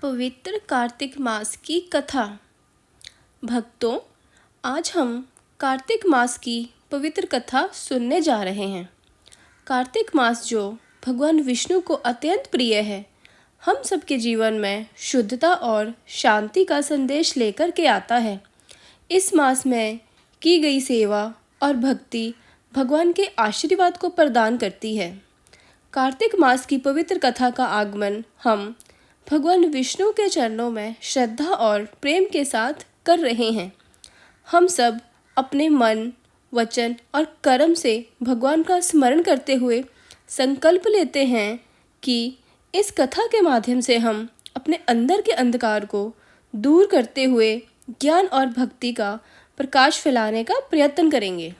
पवित्र कार्तिक मास की कथा। भक्तों, आज हम कार्तिक मास की पवित्र कथा सुनने जा रहे हैं। कार्तिक मास जो भगवान विष्णु को अत्यंत प्रिय है, हम सबके जीवन में शुद्धता और शांति का संदेश लेकर के आता है। इस मास में की गई सेवा और भक्ति भगवान के आशीर्वाद को प्रदान करती है। कार्तिक मास की पवित्र कथा का आगमन हम भगवान विष्णु के चरणों में श्रद्धा और प्रेम के साथ कर रहे हैं। हम सब अपने मन, वचन और कर्म से भगवान का स्मरण करते हुए संकल्प लेते हैं कि इस कथा के माध्यम से हम अपने अंदर के अंधकार को दूर करते हुए ज्ञान और भक्ति का प्रकाश फैलाने का प्रयत्न करेंगे।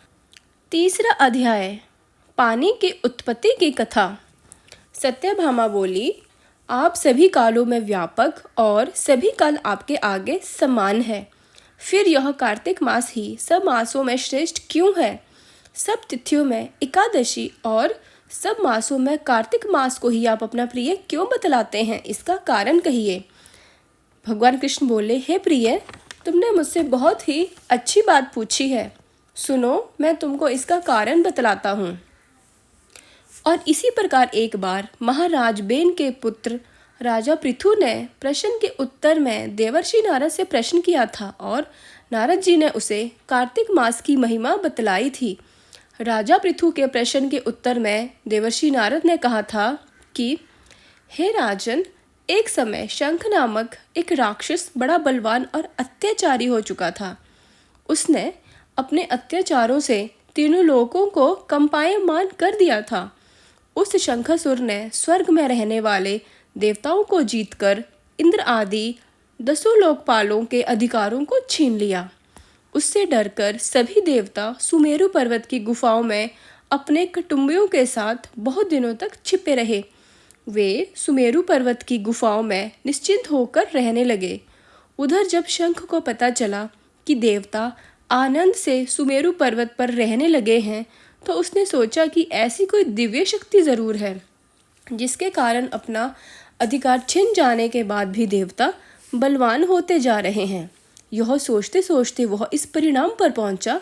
तीसरा अध्याय, पानी की उत्पत्ति की कथा। सत्यभामा बोली, आप सभी कालों में व्यापक और सभी काल आपके आगे समान है। फिर यह कार्तिक मास ही सब मासों में श्रेष्ठ क्यों है? सब तिथियों में एकादशी और सब मासों में कार्तिक मास को ही आप अपना प्रिय क्यों बतलाते हैं? इसका कारण कहिए। भगवान कृष्ण बोले, हे प्रिय, तुमने मुझसे बहुत ही अच्छी बात पूछी है। सुनो, मैं तुमको इसका कारण बतलाता हूँ। और इसी प्रकार एक बार महाराज बेन के पुत्र राजा पृथु ने प्रश्न के उत्तर में देवर्षि नारद से प्रश्न किया था और नारद जी ने उसे कार्तिक मास की महिमा बतलाई थी। राजा पृथु के प्रश्न के उत्तर में देवर्षि नारद ने कहा था कि हे राजन, एक समय शंख नामक एक राक्षस बड़ा बलवान और अत्याचारी हो चुका था। उसने अपने अत्याचारों से तीनों लोगों को कंपायमान कर दिया था। उस शंखासुर ने स्वर्ग में रहने वाले देवताओं को जीतकर इंद्र आदि 10 लोकपालों के अधिकारों को छीन लिया। उससे डरकर सभी देवता सुमेरु पर्वत की गुफाओं में अपने कुटुंबियों के साथ बहुत दिनों तक छिपे रहे। वे सुमेरु पर्वत की गुफाओं में निश्चिंत होकर रहने लगे। उधर जब शंख को पता चला कि देवता आनंद से सुमेरु पर्वत पर रहने लगे हैं, तो उसने सोचा कि ऐसी कोई दिव्य शक्ति ज़रूर है जिसके कारण अपना अधिकार छिन जाने के बाद भी देवता बलवान होते जा रहे हैं। यह सोचते सोचते वह इस परिणाम पर पहुंचा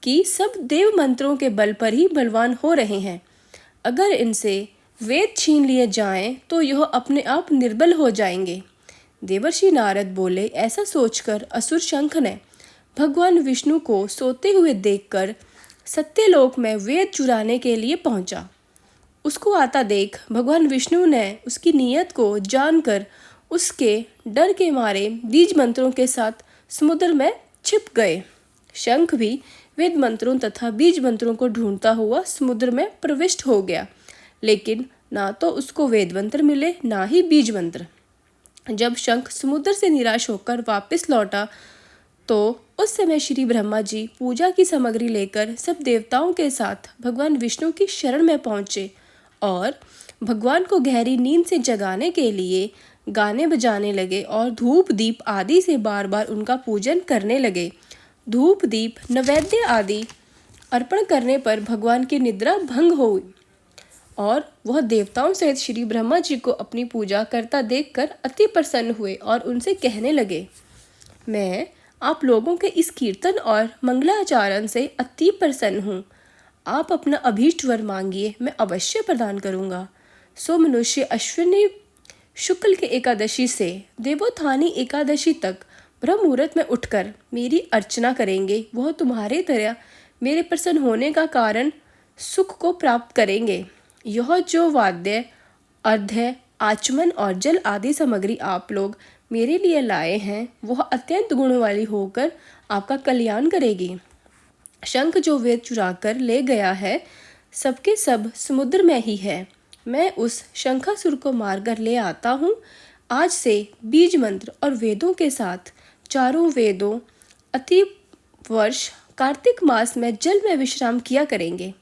कि सब देव मंत्रों के बल पर ही बलवान हो रहे हैं। अगर इनसे वेद छीन लिए जाएं तो यह अपने आप निर्बल हो जाएंगे। देवर्षि नारद बोले, ऐसा सोचकर असुर शंख ने भगवान विष्णु को सोते हुए देखकर सत्यलोक में वेद चुराने के लिए पहुंचा। उसको आता देख भगवान विष्णु ने उसकी नीयत को जानकर उसके डर के मारे बीज मंत्रों के साथ समुद्र में छिप गए। शंख भी वेद मंत्रों तथा बीज मंत्रों को ढूंढता हुआ समुद्र में प्रविष्ट हो गया, लेकिन ना तो उसको वेद मंत्र मिले ना ही बीज मंत्र। जब शंख समुद्र से निराश होकर वापस लौटा तो उस समय श्री ब्रह्मा जी पूजा की सामग्री लेकर सब देवताओं के साथ भगवान विष्णु की शरण में पहुंचे और भगवान को गहरी नींद से जगाने के लिए गाने बजाने लगे और धूप दीप आदि से बार बार उनका पूजन करने लगे। धूप दीप नैवेद्य आदि अर्पण करने पर भगवान की निद्रा भंग हुई और वह देवताओं सहित श्री ब्रह्मा जी को अपनी पूजा करता देखकर अति प्रसन्न हुए और उनसे कहने लगे, मैं आप लोगों के इस कीर्तन और मंगलाचरण से अति प्रसन्न हूँ। आप अपना अभीष्ट वर मांगिए, मैं अवश्य प्रदान करूँगा। सो मनुष्य अश्विनी शुक्ल के एकादशी से देवोत्थानी एकादशी तक ब्रह्म मुहूर्त में उठकर मेरी अर्चना करेंगे। वह तुम्हारे तरह मेरे प्रसन्न होने का कारण सुख को प्राप्त करेंगे। यह जो वाद्य, अर्घ्य, आचमन और जल आदि सामग्री आप लोग मेरे लिए लाए हैं, वह अत्यंत गुण वाली होकर आपका कल्याण करेगी। शंख जो वेद चुरा कर ले गया है, सबके सब समुद्र में ही है। मैं उस शंखासुर को मारकर ले आता हूँ। आज से बीज मंत्र और वेदों के साथ चारों वेदों अति वर्ष कार्तिक मास में जल में विश्राम किया करेंगे।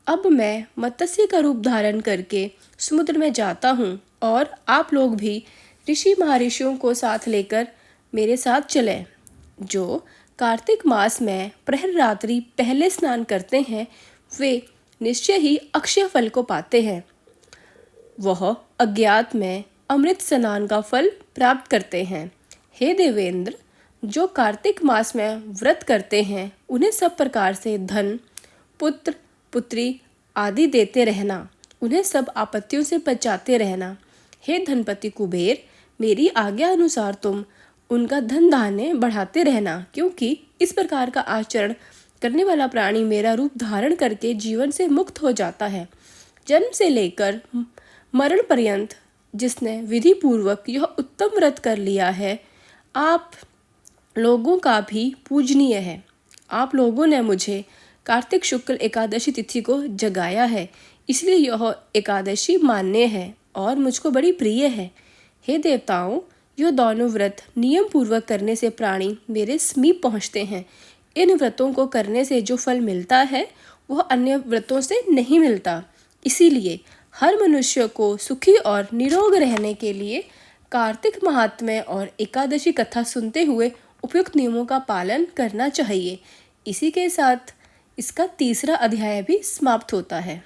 अब मैं मत्स्य का रूप धारण करके समुद्र में जाता हूँ और आप लोग भी ऋषि महर्षियों को साथ लेकर मेरे साथ चलें। जो कार्तिक मास में प्रहर रात्रि पहले स्नान करते हैं, वे निश्चय ही अक्षय फल को पाते हैं। वह अज्ञात में अमृत स्नान का फल प्राप्त करते हैं। हे देवेंद्र, जो कार्तिक मास में व्रत करते हैं उन्हें सब प्रकार से धन, पुत्र, पुत्री आदि देते रहना, उन्हें सब आपत्तियों से बचाते रहना। हे धनपति कुबेर, मेरी आज्ञा अनुसार तुम उनका धन धान्य बढ़ाते रहना, क्योंकि इस प्रकार का आचरण करने वाला प्राणी मेरा रूप धारण करके जीवन से मुक्त हो जाता है। जन्म से लेकर मरण पर्यंत जिसने विधि पूर्वक यह उत्तम व्रत कर लिया है, आप लोगों का भी पूजनीय है। आप लोगों ने मुझे कार्तिक शुक्ल एकादशी तिथि को जगाया है, इसलिए यह एकादशी मान्य है और मुझको बड़ी प्रिय है। हे देवताओं, यह दोनों व्रत नियम पूर्वक करने से प्राणी मेरे समीप पहुँचते हैं। इन व्रतों को करने से जो फल मिलता है वह अन्य व्रतों से नहीं मिलता। इसीलिए हर मनुष्य को सुखी और निरोग रहने के लिए कार्तिक महात्म्य और एकादशी कथा सुनते हुए उपयुक्त नियमों का पालन करना चाहिए। इसी के साथ इसका तीसरा अध्याय भी समाप्त होता है।